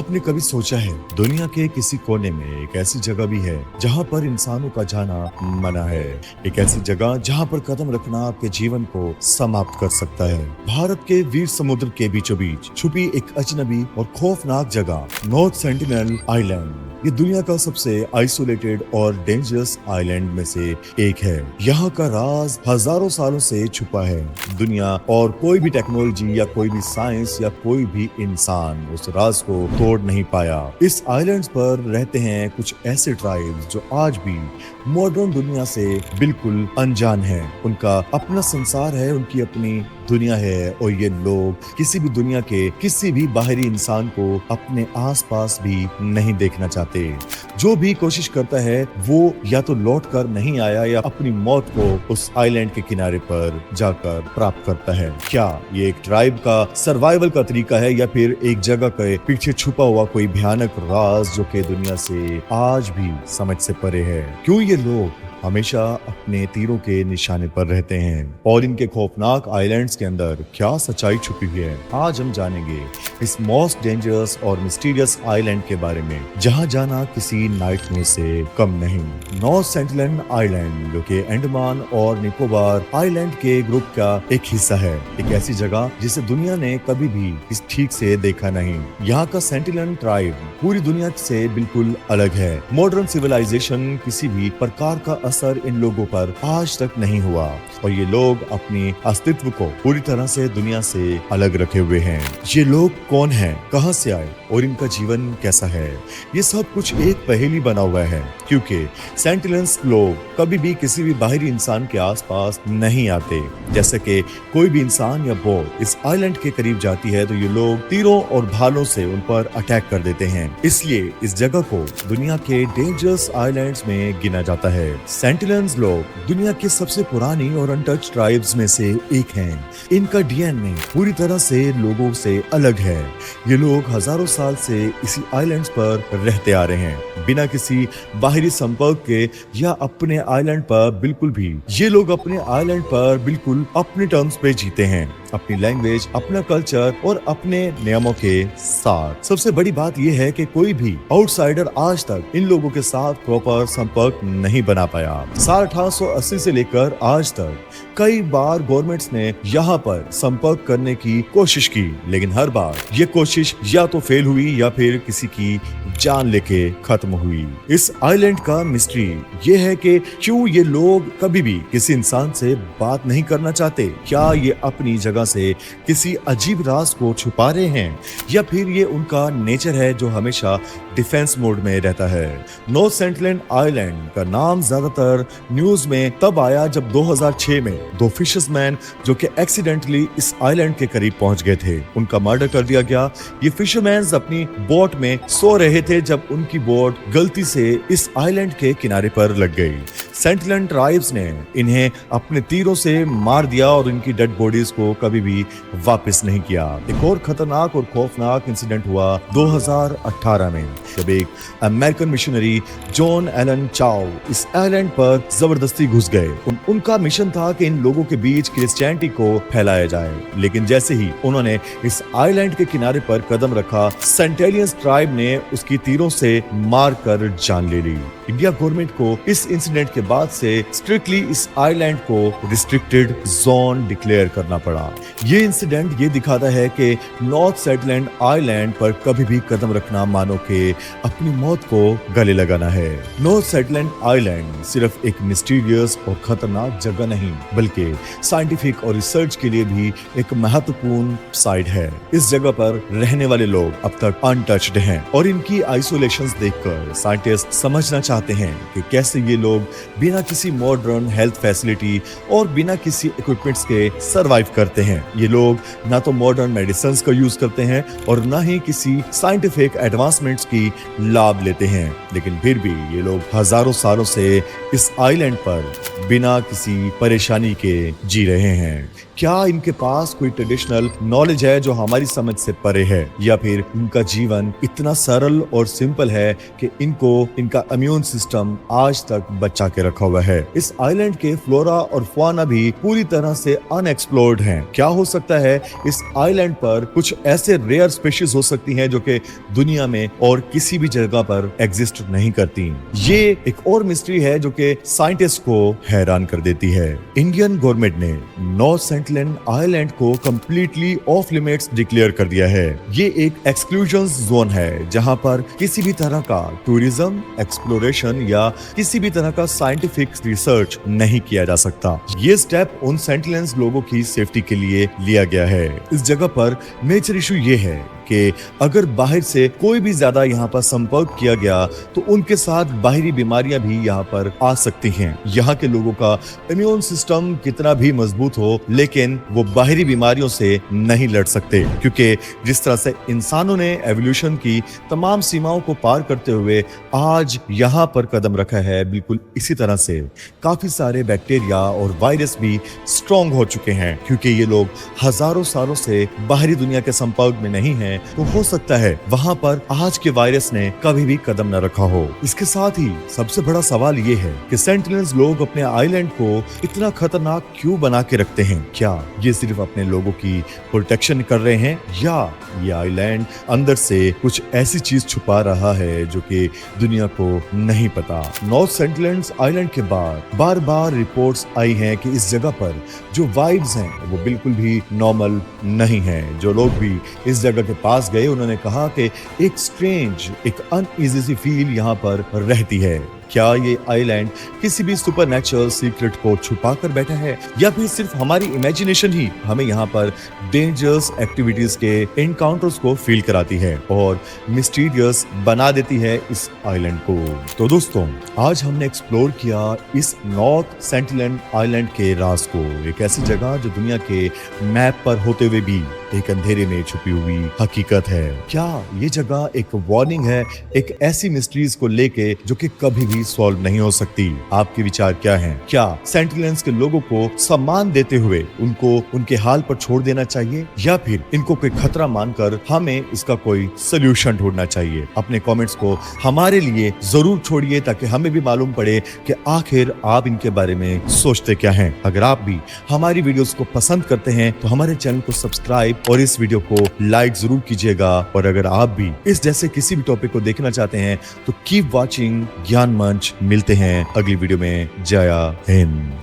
आपने कभी सोचा है दुनिया के किसी कोने में एक ऐसी जगह भी है जहां पर इंसानों का जाना मना है। एक ऐसी जगह जहां पर कदम रखना आपके जीवन को समाप्त कर सकता है। भारत के वीर समुद्र के बीचों बीच छुपी एक अजनबी और खौफनाक जगह नॉर्थ सेंटिनल आइलैंड। ये दुनिया का सबसे आइसोलेटेड और डेंजरस आइलैंड में से एक है। यहाँ का राज हजारों सालों से छुपा है। दुनिया और कोई भी टेक्नोलॉजी या कोई भी साइंस या कोई भी इंसान उस राज को तोड़ नहीं पाया। इस आइलैंड पर रहते हैं कुछ ऐसे ट्राइब्स जो आज भी मॉडर्न दुनिया से बिल्कुल अनजान है। उनका अपना संसार है, उनकी अपनी दुनिया है और ये लोग किसी भी दुनिया के किसी भी बाहरी इंसान को अपने आसपास भी नहीं देखना चाहते। जो भी कोशिश करता है वो या तो लौट कर नहीं आया या अपनी मौत को उस आइलैंड के किनारे पर जाकर प्राप्त करता है। क्या ये एक ट्राइब का सर्वाइवल का तरीका है या फिर एक जगह के पीछे छुपा हुआ कोई भयानक राज जो कि दुनिया से आज भी समझ से परे है? क्यों ये लोग हमेशा अपने तीरों के निशाने पर रहते हैं और इनके खौफनाक आइलैंड्स के अंदर क्या सच्चाई छुपी हुई है? आज हम जानेंगे इस मोस्ट डेंजरस और मिस्टीरियस आइलैंड के बारे में जहां जाना किसी नाइटमेयर से कम नहीं। नॉर्थ सेंटिनल आइलैंड जो कि अंडमान और निकोबार आइलैंड के ग्रुप का एक हिस्सा है। एक ऐसी जगह जिसे दुनिया ने कभी भी इस ठीक से देखा नहीं। यहाँ का सेंटिनल ट्राइब पूरी दुनिया से बिल्कुल अलग है। मॉडर्न सिविलाइजेशन किसी भी प्रकार का असर इन लोगों पर आज तक नहीं हुआ और ये लोग अपने अस्तित्व को पूरी तरह से दुनिया से अलग रखे हुए हैं। ये लोग कौन हैं, कहां से आए और इनका जीवन कैसा है, ये सब कुछ एक पहेली बना हुआ है क्योंकि सेंटिनल्स लोग कभी भी किसी भी बाहरी इंसान के आसपास नहीं आते। जैसे कि कोई भी इंसान या बोट इस आइलैंड के करीब जाती है तो ये लोग तीरों और भालों से उन पर अटैक कर देते हैं। इसलिए इस जगह को दुनिया के डेंजरस आइलैंड्स में गिना जाता है। सेंटिनल्स लोग दुनिया के सबसे पुरानी और अनटच ट्राइब्स में से एक हैं। इनका डीएनए पूरी तरह से लोगों से अलग है। ये लोग हजारों साल से इसी आइलैंड्स पर रहते आ रहे हैं बिना किसी बाहरी संपर्क के या अपने आइलैंड पर बिल्कुल भी। ये लोग अपने आइलैंड पर बिल्कुल अपने टर्म्स पे जीते हैं, अपनी लैंग्वेज, अपना कल्चर और अपने नियमों के साथ। सबसे बड़ी बात यह है कि कोई भी आउटसाइडर आज तक इन लोगों के साथ प्रॉपर संपर्क नहीं बना पाया। साल 1880 से लेकर आज तक कई बार गवर्नमेंट्स ने यहाँ पर संपर्क करने की कोशिश की, लेकिन हर बार ये कोशिश या तो फेल हुई या फिर किसी की जान लेके खत्म हुई। इस आइलैंड का मिस्ट्री ये है कि क्यों ये लोग कभी भी किसी इंसान से बात नहीं करना चाहते। क्या ये अपनी जगह से किसी अजीब राज को छुपा रहे हैं या फिर ये उनका नेचर है जो हमेशा डिफेंस मोड में रहता है। नॉर्थ सेंटिनल आइलैंड का नाम ज्यादातर न्यूज में तब आया जब 2006 में दो फिशर्समैन जो कि एक्सीडेंटली इस आइलैंड के करीब पहुंच गए थे, उनका मर्डर कर दिया गया। ये फिशरमैन अपनी बोट में सो रहे थे जब उनकी बोट गलती से इस आइलैंड के किनारे पर लग गई। सेंटिनल ट्राइब्स ने इन्हें अपने तीरों से मार दिया और इनकी डेड बॉडीज को कभी भी वापस नहीं किया। एक और खतरनाक और खौफनाक इंसिडेंट हुआ 2018 में जब एक अमेरिकन मिशनरी जॉन एलन चाओ इस आइलैंड पर जबरदस्ती घुस गए। उनका मिशन था कि इन लोगों के बीच क्रिश्चियनिटी को फैलाया जाए, लेकिन जैसे ही उन्होंने इस आइलैंड के किनारे पर कदम रखा, सेंटेलियंस ट्राइब ने उसकी तीरों से मार कर जान ले ली। इंडिया गवर्नमेंट को इस इंसिडेंट के बाद से स्ट्रिक्टली इस आइलैंड को रिस्ट्रिक्टेड जोन डिक्लेयर करना पड़ा। ये इंसिडेंट ये दिखाता है कि नॉर्थ सेंटिनल आइलैंड पर कभी भी कदम रखना मानो के अपनी मौत को गले लगाना है। नॉर्थ सेंटिनल आइलैंड सिर्फ एक मिस्टीरियस और खतरनाक जगह नहीं बल्कि साइंटिफिक और रिसर्च के लिए भी एक महत्वपूर्ण साइट है। इस जगह पर रहने वाले लोग अब तक अनटच्ड हैं और इनकी आइसोलेशंस देखकर साइंटिस्ट समझना चाहते हैं कि कैसे ये लोग बिना किसी मॉडर्न हेल्थ फैसिलिटी और बिना किसी इक्विपमेंट्स के सरवाइव करते हैं। ये लोग ना तो मॉडर्न मेडिसिन का यूज करते हैं और ना ही किसी साइंटिफिक एडवांसमेंट्स की लाभ लेते हैं, लेकिन फिर भी ये लोग हजारों सालों से इस आइलैंड पर बिना किसी परेशानी के जी रहे हैं। क्या इनके पास कोई ट्रेडिशनल नॉलेज है जो हमारी समझ से परे है, या फिर इनका जीवन इतना सरल और सिंपल है कि इनको इनका इम्यून सिस्टम आज तक बचा के रखा हुआ है। इस आइलैंड के फ्लोरा और फाना भी पूरी तरह से अनएक्सप्लोर्ड हैं। क्या हो सकता है इस आइलैंड पर कुछ ऐसे रेयर स्पीशीज हो सकती हैं जो कि दुनिया में और किसी भी जगह पर एग्जिस्ट नहीं करती। ये एक और मिस्ट्री है जो कि साइंटिस्ट को हैरान कर देती है। इंडियन गवर्नमेंट ने नॉर्थ सेंटिनल आइलैंड को कंप्लीटली ऑफ लिमिट्स डिक्लेयर कर दिया है। ये एक एक्सक्लूजन जोन है जहां पर किसी भी तरह का टूरिज्म, एक्सप्लोरेशन या किसी भी तरह का साइंटिफिक रिसर्च नहीं किया जा सकता। ये स्टेप उन सेंटिनल्स लोगों की सेफ्टी के लिए लिया गया है। इस जगह पर मेजर इशू ये है कि अगर बाहर से कोई भी ज्यादा यहाँ पर संपर्क किया गया तो उनके साथ बाहरी बीमारियां भी यहाँ पर आ सकती हैं। यहाँ के लोगों का इम्यून सिस्टम कितना भी मजबूत हो, लेकिन वो बाहरी बीमारियों से नहीं लड़ सकते, क्योंकि जिस तरह से इंसानों ने एवोल्यूशन की तमाम सीमाओं को पार करते हुए आज यहाँ पर कदम रखा है, बिल्कुल इसी तरह से काफी सारे बैक्टीरिया और वायरस भी स्ट्रॉन्ग हो चुके हैं। क्योंकि ये लोग हजारों सालों से बाहरी दुनिया के संपर्क में नहीं हैं, तो हो सकता है वहां पर आज के वायरस ने कभी भी कदम न रखा हो। इसके साथ ही सबसे बड़ा सवाल ये है कि सेंटिनल्स लोग अपने आइलैंड को इतना खतरनाक क्यों बना के रखते हैं? क्या ये सिर्फ अपने लोगों की प्रोटेक्शन कर रहे हैं, या ये आइलैंड अंदर से कुछ ऐसी चीज छुपा रहा है जो कि दुनिया को नहीं पता? नॉर्थ सेंटिनल्स आइलैंड के बाद बार बार रिपोर्ट्स आई हैं कि इस जगह पर जो वाइब्स हैं वो बिल्कुल भी नॉर्मल नहीं है। जो लोग भी इस जगह के पास गए उन्होंने कहा कि एक स्ट्रेंज, एक अनईजी सी फील यहाँ पर रहती है। क्या ये आइलैंड किसी भी सुपरनैचुरल सीक्रेट को छुपा कर बैठा है, या फिर सिर्फ हमारी इमेजिनेशन ही हमें यहाँ पर डेंजरस एक्टिविटीज के एनकाउंटर्स को फील कराती है और मिस्टीरियस बना देती है इस आइलैंड को? तो दोस्तों, आज हमने एक्सप्लोर किया इस नॉर्थ सेंटिनल आइलैंड के राज को, एक ऐसी जगह जो दुनिया के मैप पर होते हुए भी एक अंधेरे में छुपी हुई हकीकत है। क्या ये जगह एक वार्निंग है एक ऐसी मिस्ट्रीज को लेके जो कि कभी भी सॉल्व नहीं हो सकती? आपके विचार क्या हैं? क्या सेंटिनल्स के लोगों को सम्मान देते हुए उनको उनके हाल पर छोड़ देना चाहिए, या फिर इनको कोई खतरा मानकर हमें इसका कोई सोल्यूशन ढूंढना चाहिए? अपने कमेंट्स को हमारे लिए जरूर छोड़िए ताकि हमें भी मालूम पड़े कि आखिर आप इनके बारे में सोचते क्या हैं। अगर आप भी हमारी वीडियोस को पसंद करते हैं तो हमारे चैनल को सब्सक्राइब और इस वीडियो को लाइक जरूर कीजिएगा। और अगर आप भी इस जैसे किसी भी टॉपिक को देखना चाहते हैं तो कीप वॉचिंग ज्ञान मंच। मिलते हैं अगली वीडियो में। जय हिंद।